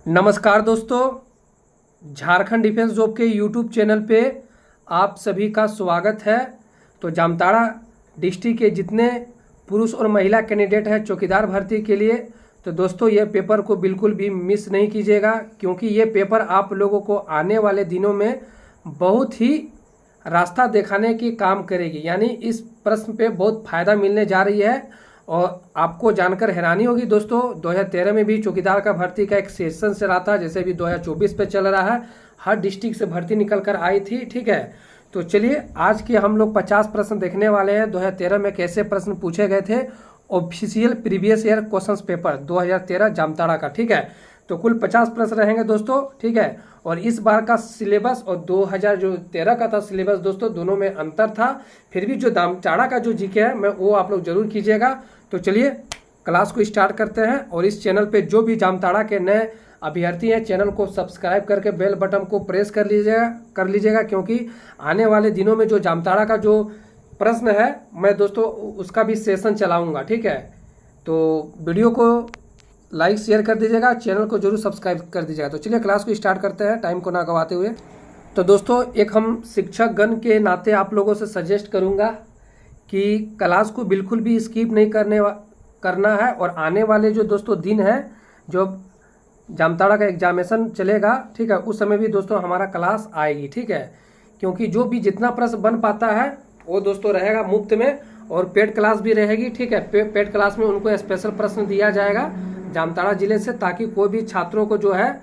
नमस्कार दोस्तों, Jharkhand defence job के यूट्यूब चैनल पे आप सभी का स्वागत है। तो जामताड़ा डिस्ट्रिक्ट के जितने पुरुष और महिला कैंडिडेट हैं चौकीदार भर्ती के लिए, तो दोस्तों ये पेपर को बिल्कुल भी मिस नहीं कीजिएगा, क्योंकि ये पेपर आप लोगों को आने वाले दिनों में बहुत ही रास्ता दिखाने की काम करेगी। यानी इस प्रश्न पे बहुत फ़ायदा मिलने जा रही है और आपको जानकर हैरानी होगी दोस्तों, 2013 में भी चौकीदार का भर्ती का एक सेशन चला था, जैसे भी 2024 पे चल रहा है। हर डिस्ट्रिक्ट से भर्ती निकल कर आई थी, ठीक है। तो चलिए आज के हम लोग 50 प्रश्न देखने वाले हैं। 2013 में कैसे प्रश्न पूछे गए थे, official previous year questions paper 2013 Jamtara का, ठीक है। तो कुल 50 प्रश्न रहेंगे दोस्तों, ठीक है। और इस बार का सिलेबस और 2013 का था सिलेबस दोस्तों, दोनों में अंतर था। फिर भी जो जामताड़ा का जो जीके है मैं वो आप लोग जरूर कीजिएगा। तो चलिए क्लास को स्टार्ट करते हैं। और इस चैनल पे जो भी जामताड़ा के नए अभ्यर्थी हैं, चैनल को सब्सक्राइब करके बेल बटन को प्रेस कर लीजिएगा, क्योंकि आने वाले दिनों में जो जामताड़ा का जो प्रश्न है मैं दोस्तों उसका भी सेशन चलाऊंगा, ठीक है। तो वीडियो को लाइक शेयर कर दीजिएगा, चैनल को जरूर सब्सक्राइब कर दीजिएगा। तो चलिए क्लास को स्टार्ट करते हैं टाइम को ना गवाते हुए। तो दोस्तों एक हम शिक्षक गण के नाते आप लोगों से सजेस्ट करूंगा कि क्लास को बिल्कुल भी स्किप नहीं करना है। और आने वाले जो दोस्तों दिन है, जो जामताड़ा का एग्जामिनेशन चलेगा, ठीक है, उस समय भी दोस्तों हमारा क्लास आएगी, ठीक है। क्योंकि जो भी जितना प्रश्न बन पाता है वो दोस्तों रहेगा मुफ्त में, और पेड क्लास भी रहेगी, ठीक है। पेड क्लास में उनको स्पेशल प्रश्न दिया जाएगा जामताड़ा जिले से, ताकि कोई भी छात्रों को जो है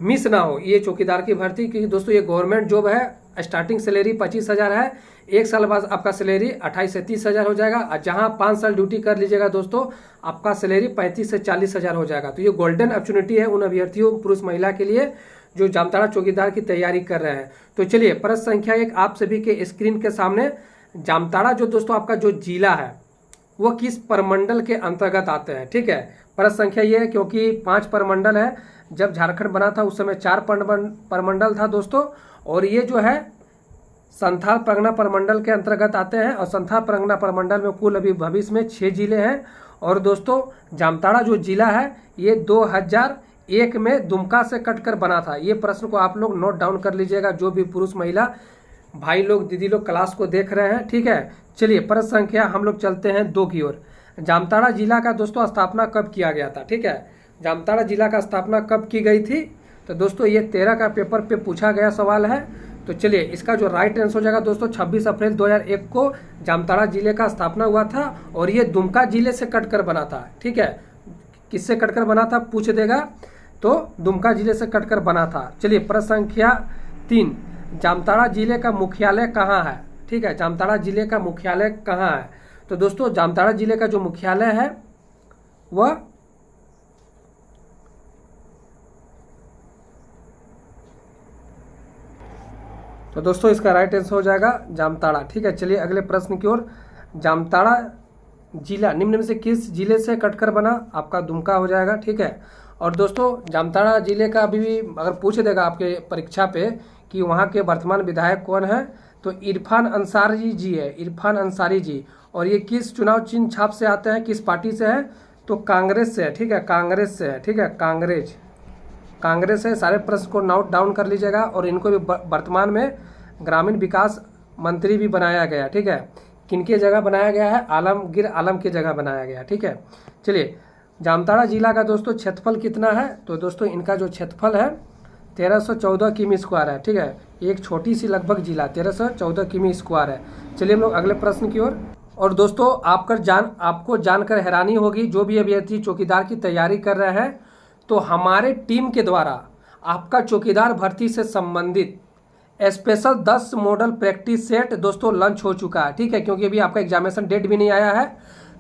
मिस ना हो ये चौकीदार की भर्ती। क्योंकि दोस्तों ये गवर्नमेंट जॉब है, स्टार्टिंग सैलरी 25,000 है, एक साल बाद आपका सैलरी 28 से 30,000 हो जाएगा। और जहां 5 साल ड्यूटी कर लीजिएगा दोस्तों, आपका सैलरी 35 से 40,000 हो जाएगा। तो ये गोल्डन अपॉर्चुनिटी है उन अभ्यर्थियों पुरुष महिला के लिए जो जामताड़ा चौकीदार की तैयारी कर रहे हैं। तो चलिए प्रश्न संख्या 1 आप सभी के स्क्रीन के सामने। जामताड़ा जो दोस्तों आपका जो जिला है वो किस प्रमंडल के अंतर्गत आते हैं, ठीक है। प्रश्न संख्या ये है क्योंकि 5 प्रमंडल है। जब झारखंड बना था उस समय 4 प्रमंडल था दोस्तों, और ये जो है संथाल परगना प्रमंडल के अंतर्गत आते हैं। और संथाल परगना प्रमंडल में कुल अभी भविष्य में 6 जिले हैं। और दोस्तों जामताड़ा जो जिला है ये 2001 में दुमका से कटकर बना था। ये प्रश्न को आप लोग नोट डाउन कर लीजिएगा, जो भी पुरुष महिला भाई लोग दीदी लोग क्लास को देख रहे हैं, ठीक है। चलिए प्रश्न संख्या हम लोग चलते हैं 2 की ओर। जामताड़ा जिला का दोस्तों स्थापना कब किया गया था, ठीक है। जामताड़ा जिला का स्थापना कब की गई थी, तो दोस्तों ये 13 का पेपर पे पूछा गया सवाल है। तो चलिए इसका जो राइट आंसर हो जाएगा दोस्तों 26 अप्रैल 2001 को जामताड़ा जिले का स्थापना हुआ था। और ये दुमका जिले से कटकर बना था, ठीक है। किससे कटकर बना था पूछ देगा, तो दुमका जिले से कटकर बना था। चलिए प्रश्न संख्या 3 जामताड़ा जिले का मुख्यालय कहाँ है, ठीक है। जामताड़ा जिले का मुख्यालय कहाँ है, तो दोस्तों जामताड़ा जिले का जो मुख्यालय है वह तो दोस्तों इसका राइट आंसर हो जाएगा जामताड़ा, ठीक है। चलिए अगले प्रश्न की ओर। जामताड़ा जिला निम्न में से किस जिले से कटकर बना, आपका दुमका हो जाएगा, ठीक है। और दोस्तों जामताड़ा जिले का अभी भी अगर पूछ देगा आपके परीक्षा पे कि वहाँ के वर्तमान विधायक कौन है, तो इरफान अंसारी जी है, इरफान अंसारी जी। और ये किस चुनाव चिन्ह छाप से आते हैं, किस पार्टी से है, तो कांग्रेस से है, ठीक है, कांग्रेस से है, ठीक है, कांग्रेस है। सारे प्रश्न को नोट डाउन कर लीजिएगा। और इनको भी वर्तमान में ग्रामीण विकास मंत्री भी बनाया गया, ठीक है। किनके जगह बनाया गया है, आलमगीर आलम की जगह बनाया गया, ठीक है। चलिए जामताड़ा जिला का दोस्तों क्षेत्रफल कितना है, तो दोस्तों इनका जो क्षेत्रफल है 1314 किमी स्क्वायर है, ठीक है। एक छोटी सी लगभग जिला 1314 किमी स्क्वायर है। चलिए हम लोग अगले प्रश्न की ओर। और दोस्तों आपको जानकर हैरानी होगी, जो भी अभ्यर्थी चौकीदार की तैयारी कर रहे हैं, तो हमारे टीम के द्वारा आपका चौकीदार भर्ती से संबंधित स्पेशल 10 मॉडल प्रैक्टिस सेट दोस्तों लॉन्च हो चुका है, ठीक है। क्योंकि अभी आपका एग्जामिनेशन डेट भी नहीं आया है,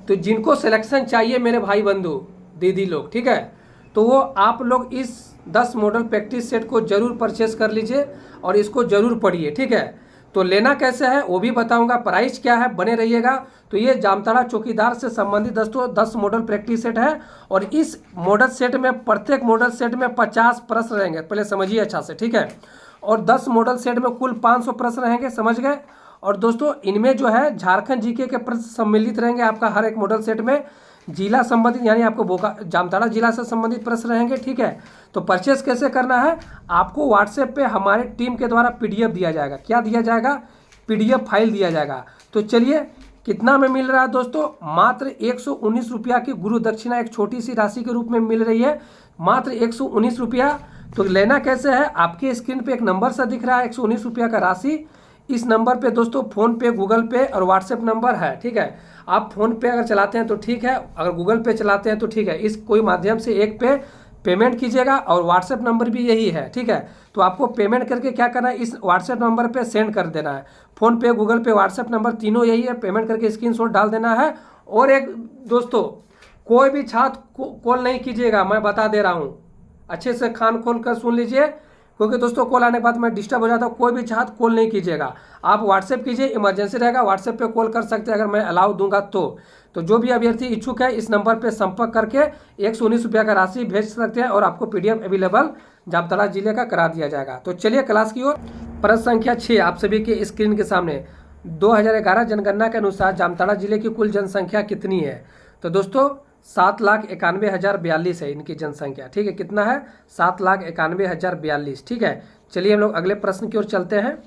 तो जिनको सिलेक्शन चाहिए मेरे भाई बंधु दीदी लोग, ठीक है, तो वो आप लोग इस 10 मॉडल प्रैक्टिस सेट को जरूर परचेस कर लीजिए और इसको जरूर पढ़िए, ठीक है। तो लेना कैसे है वो भी बताऊंगा, प्राइस क्या है, बने रहिएगा। तो ये जामताड़ा चौकीदार से संबंधित दोस्तों 10 मॉडल प्रैक्टिस सेट है। और इस मॉडल सेट में प्रत्येक मॉडल सेट में 50 प्रश्न रहेंगे, पहले समझिए अच्छा से, ठीक है। और 10 मॉडल सेट में कुल 500 प्रश्न रहेंगे, समझ गए। और दोस्तों इनमें जो है झारखंड जीके के प्रश्न सम्मिलित रहेंगे आपका हर एक मॉडल सेट में। जिला संबंधित यानी आपको जामताड़ा जिला से संबंधित प्रश्न रहेंगे। ठीक है, तो परचेस कैसे करना है, आपको व्हाट्सएप पे हमारे टीम के द्वारा पीडीएफ दिया जाएगा। क्या दिया जाएगा, पीडीएफ फाइल दिया जाएगा। तो चलिए कितना में मिल रहा है दोस्तों, मात्र 119 रुपया की गुरु दक्षिणा एक छोटी सी राशि के रूप में मिल रही है, मात्र 119 रुपया। तो लेना कैसे है, आपके स्क्रीन पे एक नंबर सा दिख रहा है 119 रुपया का राशि। इस नंबर पे दोस्तों फ़ोन पे, गूगल पे और व्हाट्सएप नंबर है। ठीक है, आप फ़ोन पे अगर चलाते हैं तो ठीक है, अगर गूगल पे चलाते हैं तो ठीक है, इस कोई माध्यम से एक पे पेमेंट कीजिएगा और व्हाट्सएप नंबर भी यही है। ठीक है, तो आपको पेमेंट करके क्या करना है, इस व्हाट्सएप नंबर पे सेंड कर देना है। फ़ोन पे, गूगल पे, व्हाट्सएप नंबर तीनों यही है, पेमेंट करके स्क्रीनशॉट डाल देना है। और एक दोस्तों, कोई भी छात्र कॉल नहीं कीजिएगा, मैं बता दे रहा हूँ, अच्छे से कान खोल कर सुन लीजिए, क्योंकि दोस्तों कॉल आने के बाद मैं डिस्टर्ब हो जाता हूँ। कोई भी छात्र कॉल नहीं कीजिएगा, आप व्हाट्सएप कीजिए, इमरजेंसी रहेगा व्हाट्सएप पे कॉल कर सकते हैं अगर मैं अलाउ दूंगा तो जो भी अभ्यर्थी इच्छुक है इस नंबर पे संपर्क करके 119 रुपया का राशि भेज सकते हैं और आपको पीडीएफ अवेलेबल जामताड़ा जिले का करा दिया जाएगा। तो चलिए क्लास की ओर। प्रश्न संख्या 6 आप सभी के स्क्रीन के सामने, 2011 जनगणना के अनुसार जामताड़ा जिले की कुल जनसंख्या कितनी है। तो दोस्तों 7,91,042 है इनकी जनसंख्या। ठीक है, कितना है, 7,91,042। ठीक है, चलिए हम लोग अगले प्रश्न की ओर चलते हैं।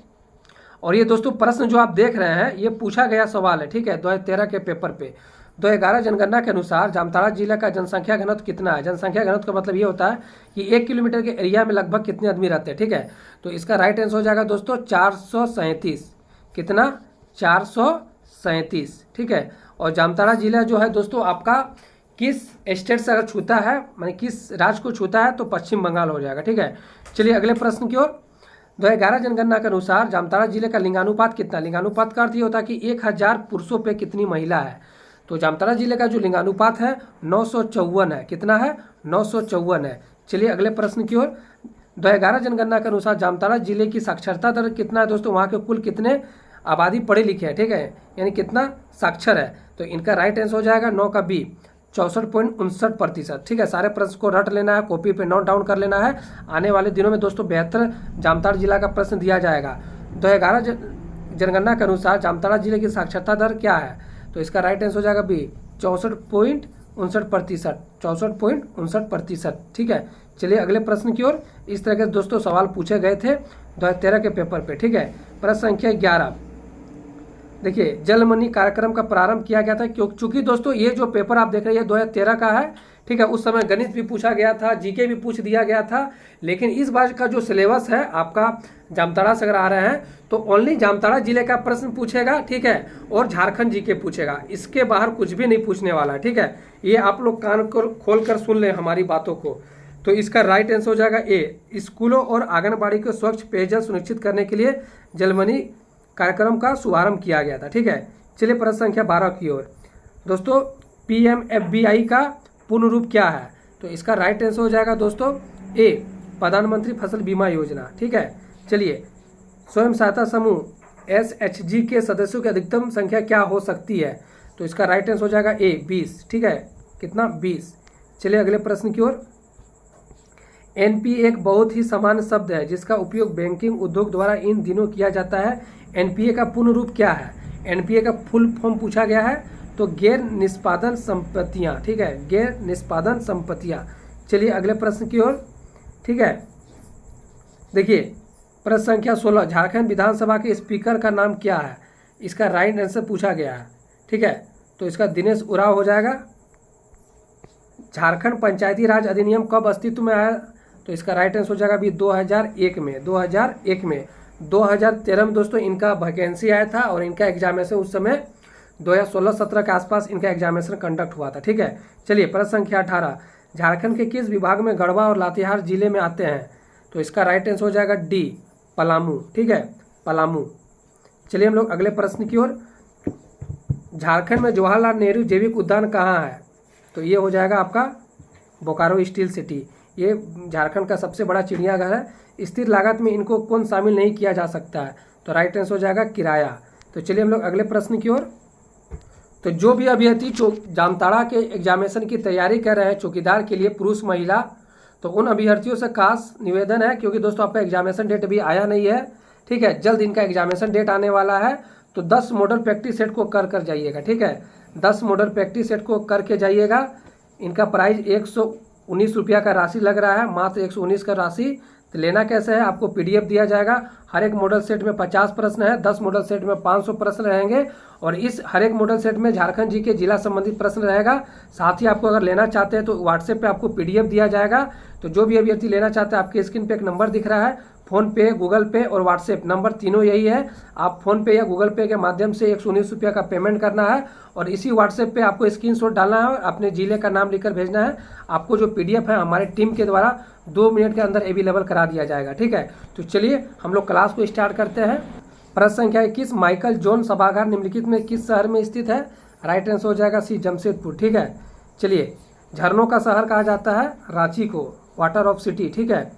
और ये दोस्तों प्रश्न जो आप देख रहे हैं ये पूछा गया सवाल है। ठीक है, 2013 के पेपर पे 2011 जनगणना के अनुसार जामताड़ा जिले का जनसंख्या घनत्व कितना है। जनसंख्या घनत्व का मतलब ये होता है कि 1 किलोमीटर के एरिया में लगभग कितने आदमी रहते हैं। ठीक है, तो इसका राइट आंसर हो जाएगा दोस्तों 437। कितना, 437। ठीक है, और जामताड़ा जिला जो है दोस्तों आपका किस स्टेट से अगर छूता है, माने किस राज्य को छूता है, तो पश्चिम बंगाल हो जाएगा। ठीक है, चलिए अगले प्रश्न की ओर। 2011 जनगणना के अनुसार जामताड़ा जिले का लिंगानुपात कितना। लिंगानुपात का अर्थ ये होता है कि 1000 पुरुषों पे कितनी महिला है। तो जामताड़ा जिले का जो लिंगानुपात है 954 है। कितना है, 954 है। चलिए अगले प्रश्न की ओर। 2011 जनगणना के अनुसार जामताड़ा जिले की साक्षरता दर कितना है दोस्तों, वहाँ के कुल कितने आबादी पढ़े लिखे हैं। ठीक है, यानी कितना साक्षर है। तो इनका राइट आंसर हो जाएगा 9 का बी, 64.59%। ठीक है, सारे प्रश्न को रट लेना है, कॉपी पे नोट डाउन कर लेना है। आने वाले दिनों में दोस्तों बेहतर जामताड़ा जिला का प्रश्न दिया जाएगा। 2011 जनगणना के अनुसार जामताड़ा जिले की साक्षरता दर क्या है। तो इसका राइट आंसर हो जाएगा बी, 64.59%। 64.59%। ठीक है, चलिए अगले प्रश्न की ओर। इस तरह के दोस्तों सवाल पूछे गए थे 2013 के पेपर पे। ठीक है, प्रश्न संख्या 11 देखिए, जलमनी कार्यक्रम का प्रारंभ किया गया था क्योंकि दोस्तों ये जो पेपर आप देख रहे हैं 2013 का है। ठीक है, उस समय गणित भी पूछा गया था, जीके भी पूछ दिया गया था, लेकिन इस बार का जो सिलेबस है आपका जामताड़ा से अगर आ रहे हैं तो ओनली जामताड़ा जिले का प्रश्न पूछेगा। ठीक है, और झारखंड जीके पूछेगा, इसके बाहर कुछ भी नहीं पूछने वाला है। ठीक है, ये आप लोग कान को खोल कर सुन लें हमारी बातों को। तो इसका राइट आंसर हो जाएगा ए, स्कूलों और आंगनबाड़ी को स्वच्छ पेयजल सुनिश्चित करने के लिए जलमनी कार्यक्रम का शुभारंभ किया गया था। ठीक है, चलिए प्रश्न संख्या 12 की ओर। दोस्तों PMFBI का पूर्ण रूप क्या है। तो इसका राइट आंसर हो जाएगा दोस्तों ए, प्रधानमंत्री फसल बीमा योजना। ठीक है, चलिए स्वयं सहायता समूह SHG के सदस्यों की अधिकतम संख्या क्या हो सकती है। तो इसका राइट आंसर हो जाएगा ए, 20। ठीक है, कितना, 20। चलिए अगले प्रश्न की ओर। NPA एक बहुत ही सामान्य शब्द है जिसका उपयोग बैंकिंग उद्योग द्वारा इन दिनों किया जाता है। NPA का पूर्ण रूप क्या है। NPA का फुल फॉर्म पूछा गया है, तो गैर निष्पादन संपत्तियां। ठीक है, गैर निष्पादन संपत्तियां। चलिए अगले प्रश्न की ओर। ठीक है, देखिए प्रश्न संख्या 16, झारखंड विधानसभा के स्पीकर का नाम क्या है। इसका राइट आंसर पूछा गया है। ठीक है, तो इसका दिनेश उरांव हो जाएगा। झारखंड पंचायती राज अधिनियम कब अस्तित्व में आया। तो इसका राइट आंसर हो जाएगा अभी 2001 में। 2001 में 2013 में दोस्तों इनका वैकेंसी आया था और इनका एग्जामिनेशन उस समय 2016-17 के आसपास इनका एग्जामिनेशन कंडक्ट हुआ था। ठीक है, चलिए प्रश्न संख्या 18, झारखंड के किस विभाग में गढ़वा और लातेहार जिले में आते हैं। तो इसका राइट आंसर हो जाएगा डी, पलामू। ठीक है, पलामू। चलिए हम लोग अगले प्रश्न की ओर। झारखंड में जवाहरलाल नेहरू जैविक उद्यान कहाँ है। तो ये हो जाएगा आपका बोकारो स्टील सिटी। ये झारखंड का सबसे बड़ा चिड़ियाघर है। स्थिर लागत में इनको कौन शामिल नहीं किया जा सकता है। तो राइट आंसर हो जाएगा किराया। तो चलिए हम लोग अगले प्रश्न की ओर। तो जो भी अभ्यर्थी जामताड़ा के एग्जामिनेशन की तैयारी कर रहे हैं चौकीदार के लिए, पुरुष महिला, तो उन अभ्यर्थियों से खास निवेदन है, क्योंकि दोस्तों आपका एग्जामिनेशन डेट अभी आया नहीं है। ठीक है, जल्द इनका एग्जामिनेशन डेट आने वाला है, तो 10 मॉडल प्रैक्टिस सेट को कर जाइएगा। ठीक है, 10 मॉडल प्रैक्टिस सेट को करके जाइएगा। इनका प्राइस 119 रुपया का राशि लग रहा है, मात्र 119 का राशि। तो लेना कैसे है, आपको पीडीएफ दिया जाएगा। हर एक मॉडल सेट में 50 प्रश्न है, 10 मॉडल सेट में 500 प्रश्न रहेंगे और इस हर एक मॉडल सेट में झारखंड जी के जिला संबंधित प्रश्न रहेगा। साथ ही आपको अगर लेना चाहते हैं तो व्हाट्सएप पे आपको पीडीएफ दिया जाएगा। तो जो भी अभ्यर्थी लेना चाहते हैं, आपके स्क्रीन पे एक नंबर दिख रहा है, फ़ोन पे, गूगल पे और व्हाट्सएप नंबर तीनों यही है। आप फ़ोन पे या गूगल पे के माध्यम से 119 रुपया का पेमेंट करना है और इसी व्हाट्सएप पे आपको स्क्रीनशॉट डालना है और अपने जिले का नाम लिखकर भेजना है। आपको जो पीडीएफ है हमारे टीम के द्वारा 2 मिनट के अंदर अवेलेबल करा दिया जाएगा। ठीक है, तो चलिए हम लोग क्लास को स्टार्ट करते हैं। प्रश्न संख्या 21, माइकल जोन सभागार निम्नलिखित में किस शहर में स्थित है? राइट आंसर हो जाएगा सी, जमशेदपुर। ठीक है, चलिए, झरनों का शहर कहा जाता है रांची को, वाटर ऑफ सिटी। ठीक है,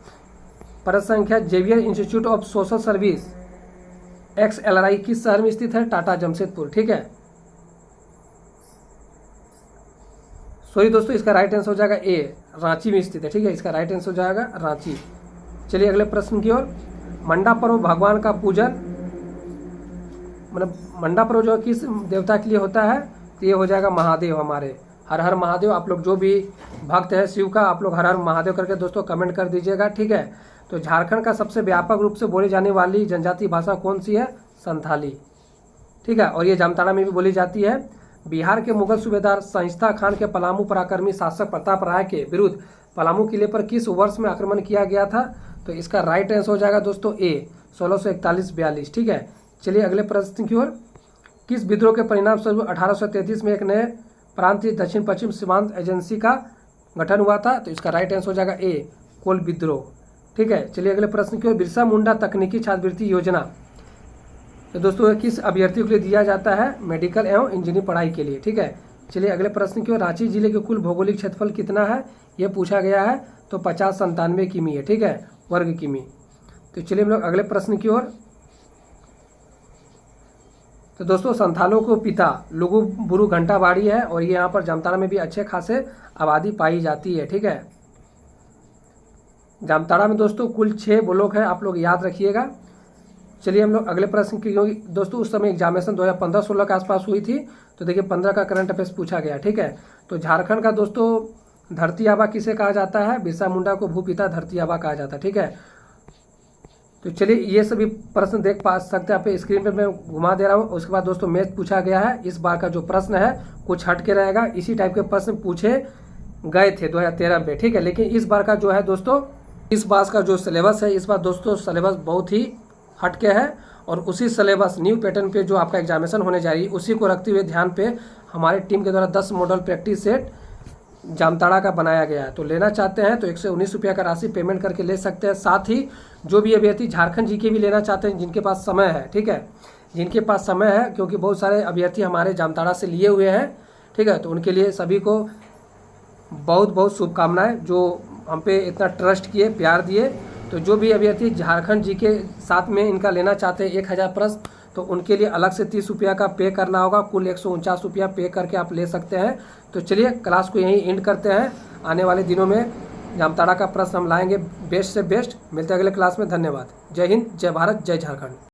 प्रश्न संख्या, Xavier institute of social service XLRI किस शहर में स्थित है? टाटा, जमशेदपुर। ठीक है, सॉरी दोस्तों, इसका राइट आंसर हो जाएगा ए, रांची में स्थित है। ठीक है, इसका राइट आंसर हो जाएगा रांची। चलिए अगले प्रश्न की ओर। मंडा पर्व भगवान का पूजन, मतलब मंडा पर्व जो किस देवता के लिए होता है? तो ये हो जाएगा महादेव, हमारे हर हर महादेव। आप लोग जो भी भक्त है शिव का, आप लोग हर हर महादेव करके दोस्तों कमेंट कर दीजिएगा। ठीक है, तो झारखंड का सबसे व्यापक रूप से बोली जाने वाली जनजातीय भाषा कौन सी है? संथाली। ठीक है, और ये जामताड़ा में भी बोली जाती है। बिहार के मुगल सूबेदार शाइस्ता खान के पलामू पराक्रमी शासक प्रताप राय के विरुद्ध पलामू किले पर किस वर्ष में आक्रमण किया गया था? तो इसका राइट आंसर हो जाएगा दोस्तों ए, 1641-42। ठीक है, चलिए अगले प्रश्न की ओर। किस विद्रोह के परिणाम स्वरूप 1833 में एक नए प्रांतीय दक्षिण पश्चिम सीमांत एजेंसी का गठन हुआ था? तो इसका राइट आंसर हो जाएगा ए, कोल विद्रोह। ठीक है, चलिए अगले प्रश्न की ओर। बिरसा मुंडा तकनीकी छात्रवृत्ति योजना तो दोस्तों किस अभ्यर्थियों के लिए दिया जाता है? मेडिकल एवं इंजीनियरिंग पढ़ाई के लिए। ठीक है, चलिए अगले प्रश्न की ओर। रांची जिले के कुल भौगोलिक क्षेत्रफल कितना है? ये पूछा गया है। तो 50-97 किमी है। ठीक है, वर्ग किमी। तो चलिए हम लोग अगले प्रश्न की ओर। तो दोस्तों संथालों को पिता लुगु बुरु घंटाबाड़ी है और ये यहाँ पर जामताड़ा में भी अच्छे खासे आबादी पाई जाती है। ठीक है, जामताड़ा में दोस्तों कुल 6 ब्लॉक है, आप लोग याद रखिएगा। चलिए हम लोग अगले प्रश्न की, दोस्तों उस समय एग्जामिनेशन 2015-16 के आसपास हुई थी। तो देखिए 15 का करंट अफेयर्स पूछा गया। ठीक है, तो झारखंड का दोस्तों धरती आबा किसे कहा जाता है? बिरसा मुंडा को भूपिता धरती आबा कहा जाता है। ठीक है, तो चलिए ये सभी प्रश्न देख पा सकते हैं, आप स्क्रीन पे मैं घुमा दे रहा हूँ। उसके बाद दोस्तों मैथ पूछा गया है। इस बार का जो प्रश्न है कुछ हट के रहेगा, इसी टाइप के प्रश्न पूछे गए थे 2013 में। ठीक है, लेकिन इस बार का जो है दोस्तों, इस बार का जो सिलेबस है, इस बार दोस्तों सिलेबस बहुत ही हटके है और उसी सिलेबस न्यू पैटर्न पे जो आपका एग्जामिनेशन होने जा रही है उसी को रखते हुए ध्यान पे हमारी टीम के द्वारा 10 मॉडल प्रैक्टिस सेट जामताड़ा का बनाया गया है। तो लेना चाहते हैं तो 119 रुपया का राशि पेमेंट करके ले सकते हैं। साथ ही जो भी अभ्यर्थी झारखंड जीके भी लेना चाहते हैं, जिनके पास समय है, ठीक है, जिनके पास समय है, क्योंकि बहुत सारे अभ्यर्थी हमारे जामताड़ा से लिए हुए हैं। ठीक है, तो उनके लिए सभी को बहुत बहुत शुभकामनाएं, जो हम पे इतना ट्रस्ट किए, प्यार दिए। तो जो भी अभ्यर्थी झारखंड जी के साथ में इनका लेना चाहते हैं 1000 प्रश्न, तो उनके लिए अलग से 30 रुपया का पे करना होगा। कुल 149 रुपया पे करके आप ले सकते हैं। तो चलिए क्लास को यहीं एंड करते हैं। आने वाले दिनों में जामताड़ा का प्रश्न हम लाएंगे बेस्ट से बेस्ट। मिलते हैं अगले क्लास में। धन्यवाद। जय हिंद, जय भारत, जय झारखंड।